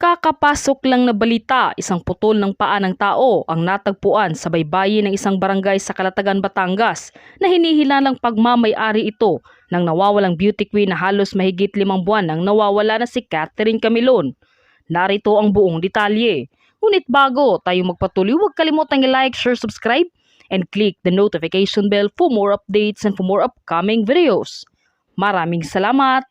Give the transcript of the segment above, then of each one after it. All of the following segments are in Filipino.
Kakapasok lang na balita, isang putol ng paa ng tao ang natagpuan sa baybayin ng isang barangay sa Calatagan, Batangas na hinihilalang pagmamay-ari ito ng nawawalang beauty queen na halos mahigit 5 buwan nang nawawala na si Catherine Camilon. Narito ang buong detalye. Ngunit bago tayo magpatuloy, huwag kalimutang i-like, share, subscribe, and click the notification bell for more updates and for more upcoming videos. Maraming salamat!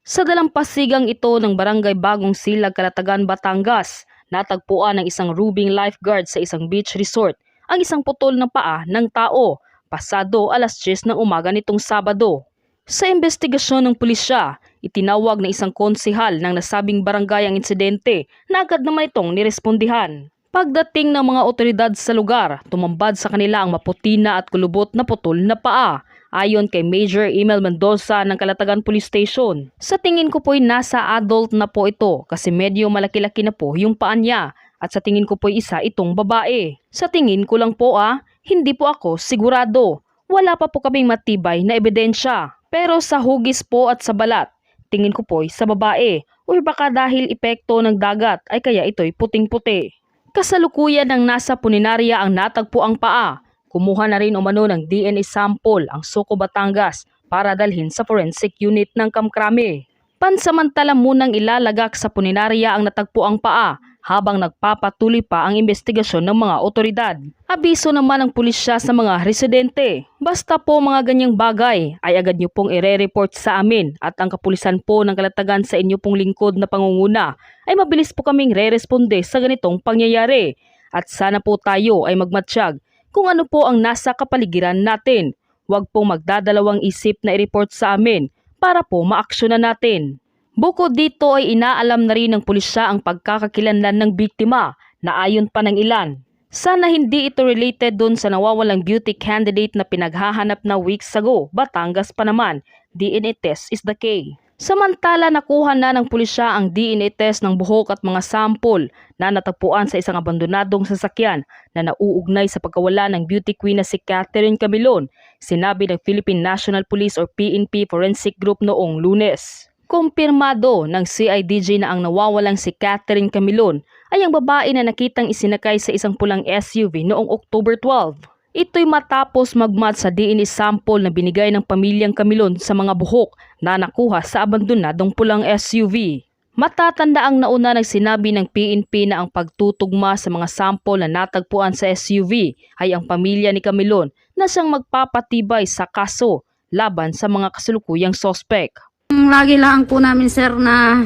Sa dalampasigang ito ng Barangay Bagong Silag, Calatagan, Batangas, natagpuan ng isang rubing lifeguard sa isang beach resort ang isang putol ng paa ng tao pasado alas 10 ng umaga nitong Sabado. Sa investigasyon ng pulisya, itinawag ng isang konsehal ng nasabing barangay ang insidente na agad naman itong nirespondihan. Pagdating ng mga otoridad sa lugar, tumambad sa kanila ang maputi na at kulubot na putol na paa. Ayon kay Major Emil Mendoza ng Calatagan Police Station. Sa tingin ko po'y nasa adult na po ito kasi medyo malaki-laki na po yung paa niya at sa tingin ko po'y isa itong babae. Sa tingin ko lang po hindi po ako sigurado. Wala pa po kaming matibay na ebidensya. Pero sa hugis po at sa balat, tingin ko po'y sa babae o baka dahil epekto ng dagat ay kaya ito'y puting-puti. Kasalukuyan ng nasa puninarya ang natagpo ang paa. Kumuha na rin umano ng DNA sample ang Suco, Batangas para dalhin sa forensic unit ng Kamkrame. Pansamantala munang ilalagak sa puninarya ang natagpuang paa habang nagpapatuloy pa ang investigasyon ng mga otoridad. Abiso naman ng pulisya sa mga residente. Basta po mga ganyang bagay ay agad nyo pong ire-report sa amin at ang kapulisan po ng Calatagan sa inyo pong lingkod na pangunguna ay mabilis po kaming re-responde sa ganitong pangyayari. At sana po tayo ay magmatsyag kung ano po ang nasa kapaligiran natin. Huwag pong magdadalawang isip na i-report sa amin para po maaksyonan natin. Bukod dito ay inaalam na rin ng pulisya ang pagkakakilanlan ng biktima na ayon pa ng ilan. Sana hindi ito related dun sa nawawalang beauty candidate na pinaghahanap na weeks ago. Batangas pa naman, DNA test is the key. Samantala nakuha na ng pulisya ang DNA test ng buhok at mga sample na natagpuan sa isang abandonadong sasakyan na nauugnay sa pagkawala ng beauty queen na si Catherine Camilon, sinabi ng Philippine National Police or PNP Forensic Group noong Lunes. Kumpirmado ng CIDG na ang nawawalang si Catherine Camilon ay ang babae na nakitang isinakay sa isang pulang SUV noong October 12. Ito'y matapos magmatch sa DNA sample na binigay ng pamilyang Camilon sa mga buhok na nakuha sa abandonadong pulang SUV. Matatanda ang nauna ng sinabi ng PNP na ang pagtutugma sa mga sample na natagpuan sa SUV ay ang pamilya ni Camilon na siyang magpapatibay sa kaso laban sa mga kasalukuyang sospek. Lagi lang po namin sir na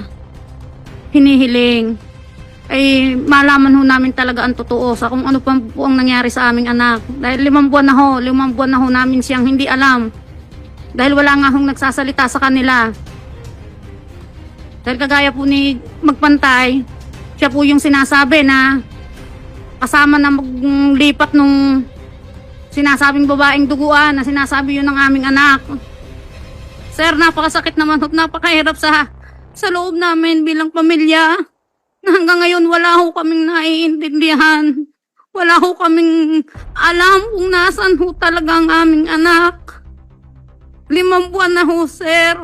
hinihiling ay malaman ho namin talaga ang totoo sa kung ano pa po ang nangyari sa aming anak. Dahil 5 buwan na ho namin siyang hindi alam. Dahil wala nga hong nagsasalita sa kanila. Dahil kagaya po ni Magpantay, siya po yung sinasabi na kasama na maglipat nung sinasabing babaeng duguan na sinasabi yun ng aming anak. Sir, napakasakit naman at napakahirap sa loob namin bilang pamilya. Hanggang ngayon wala ho kaming naiintindihan. Wala ho kaming alam kung nasan ho talaga ang aming anak. 5 buwan na ho, sir.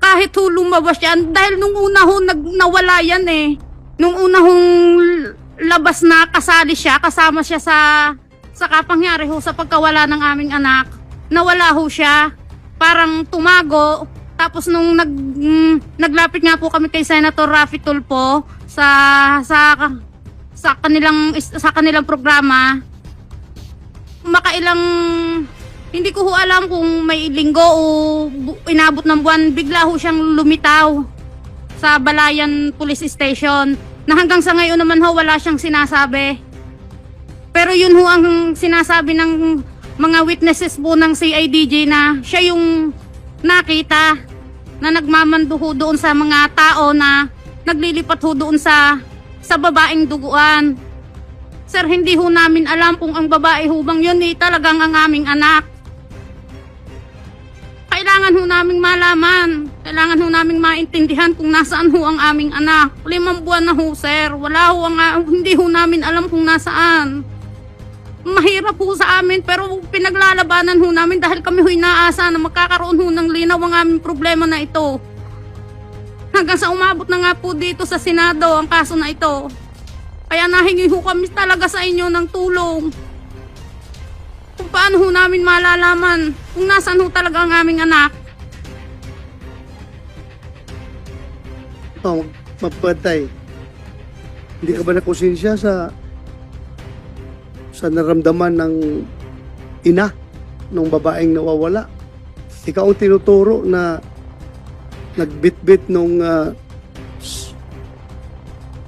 Kahit ho lumabas yan, dahil nung una ho nawala yan eh. Nung una hong labas na kasali siya, kasama siya sa kapangyari ho sa pagkawala ng aming anak. Nawala ho siya, parang tumago. Tapos nung naglapit nga po kami kay Senator Raffy Tulfo sa kanilang programa, makailang hindi ko ho alam kung may linggo o inabot ng buwan, bigla ho siyang lumitaw sa Balayan Police Station na hanggang sa ngayon naman ho wala siyang sinasabi. Pero yun ho ang sinasabi ng mga witnesses po ng CIDG na siya yung nakita na nagmamando ho doon sa mga tao na naglilipat ho doon sa babaeng duguan. Sir, hindi ho namin alam kung ang babae ho bang yun talagang ang aming anak. Kailangan ho naming malaman. Kailangan ho naming maintindihan kung nasaan ho ang aming anak. 5 buwan na ho, sir. Hindi ho namin alam kung nasaan. Mahirap po sa amin pero pinaglalabanan ho namin dahil kami ho inaasa na magkakaroon ho ng linaw ang aming problema na ito. Hanggang sa umabot na nga po dito sa Senado ang kaso na ito. Kaya nahingi ho kami talaga sa inyo ng tulong. Kung paano ho namin malalaman kung nasaan ho talaga ang aming anak. Oh, mapatay. Hindi ka ba nakonsensya sa naramdaman ng ina ng babaeng nawawala? Ikaw ang tinuturo na nagbitbit nung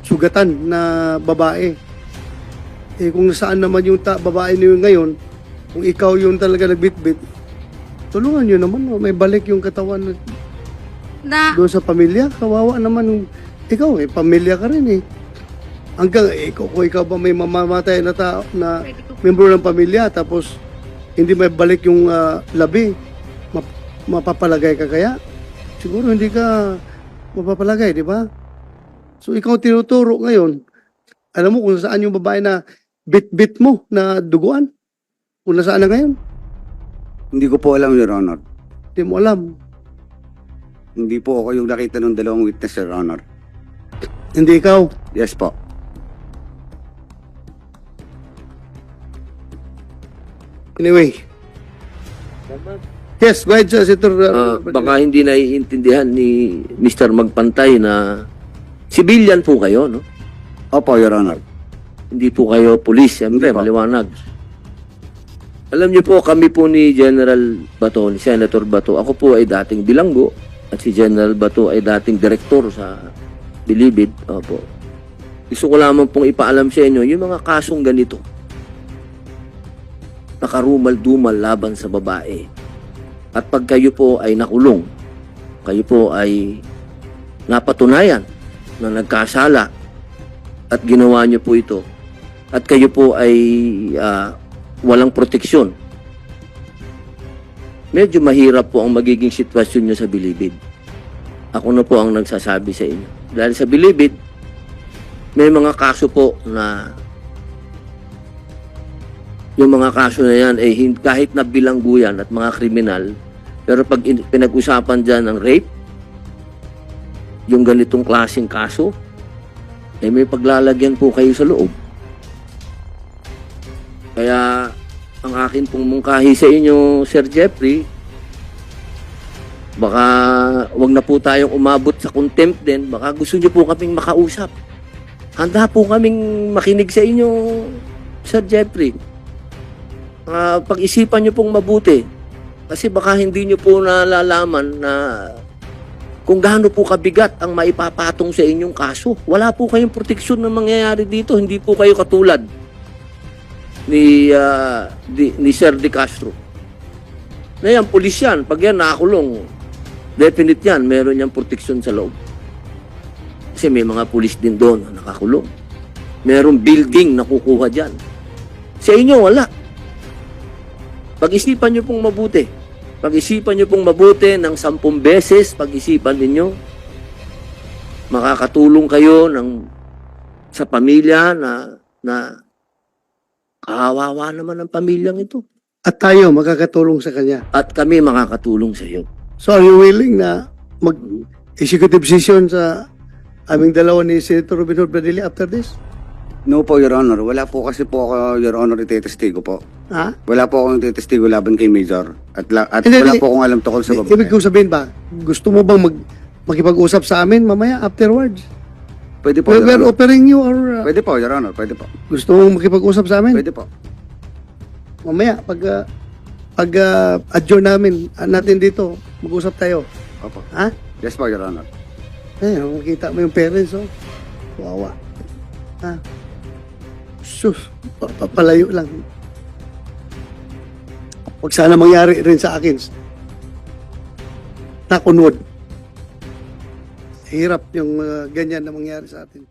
sugatan na babae. Eh kung nasaan naman yung babae niyo ngayon, kung ikaw yung talaga nagbitbit, tulungan nyo naman, may balik yung katawan Na, doon sa pamilya. Kawawa naman ikaw pamilya ka rin hanggang kung ikaw ba may mamamatay na tao na membro ng pamilya tapos hindi may balik yung labi, mapapalagay ka kaya? Siguro hindi ka mapapalagay, di ba? So ikaw tinuturo ngayon, alam mo kung saan yung babae na bit-bit mo na duguan? Kung nasaan na ngayon? Hindi ko po alam, Your Honor. Hindi mo alam. Hindi po ako yung nakita ng dalawang witness, Your Honor. Hindi ikaw. Yes po. Anyway. Yes, go ahead, Senator. Baka hindi naiintindihan ni Mr. Magpantay na civilian po kayo, no? Opo, Your Honor. Hindi po kayo police, siyempre, Hindi po. maliwanag. Alam niyo po, kami po ni General Bato, ni Senator Bato, ako po ay dating bilanggo at si General Bato ay dating direktor sa Bilibid. Opo. Gusto ko lamang pong ipaalam sa inyo, yung mga kasong ganito, nakarumal-dumal laban sa babae. At pag kayo po ay nakulong, kayo po ay napatunayan na nagkasala at ginawa niyo po ito, at kayo po ay walang proteksyon, medyo mahirap po ang magiging sitwasyon niyo sa Bilibid. Ako na po ang nagsasabi sa inyo. Dahil sa Bilibid, may mga kaso po na yung mga kaso na yan ay kahit na bilanggo yan at mga kriminal, pero pag pinag-usapan dyan ng rape, yung ganitong klaseng kaso, ay may paglalagyan po kayo sa loob. Kaya ang akin pong mungkahi sa inyo, Sir Jeffrey, baka wag na po tayong umabot sa contempt din, baka gusto niyo po kaming makausap. Handa po kaming makinig sa inyo, Sir Jeffrey. Pag-isipan nyo pong mabuti. Kasi baka hindi nyo po nalalaman na kung gaano po kabigat ang maipapatong sa inyong kaso. Wala po kayong proteksyon na mangyayari dito. Hindi po kayo katulad ni Sir De Castro. Na yan, pulis yan. Pag yan nakakulong, definite yan, meron niyang proteksyon sa loob. Kasi may mga pulis din doon na nakakulong. Merong building na kukuha dyan. Sa inyo, wala. Pag-isipan nyo pong mabuti. Pag-isipan nyo pong mabuti ng 10 beses, pag-isipan ninyo. Makakatulong kayo sa pamilya na kawawa naman ang pamilyang ito. At tayo makakatulong sa kanya. At kami makakatulong sa iyo. So are you willing na mag-executive session sa aming dalawa ni Senator Robin Hood Padilla after this? No po, Your Honor. Wala po kasi po ako, Your Honor, itetestigo po. Ha? Wala po akong itetestigo laban kay Major. At Hindi, wala hindi. po akong alam tungkol sa Ibig babae. kong sabihin ba, gusto mo bang makipag-usap sa amin mamaya afterwards? Pwede po, We're Your Honor. offering you or Pwede po, Your Honor. Pwede po. gusto mo makipag-usap sa amin? Pwede po. Mamaya, pag adjourn natin dito, mag-usap tayo. Opo. Ha? Yes po, Your Honor. Makita mo yung parents, oh. Wawa. Ha? Sus, papalayo lang. Huwag sana mangyari rin sa akin. Nakunod. Hirap yung ganyan na mangyari sa atin.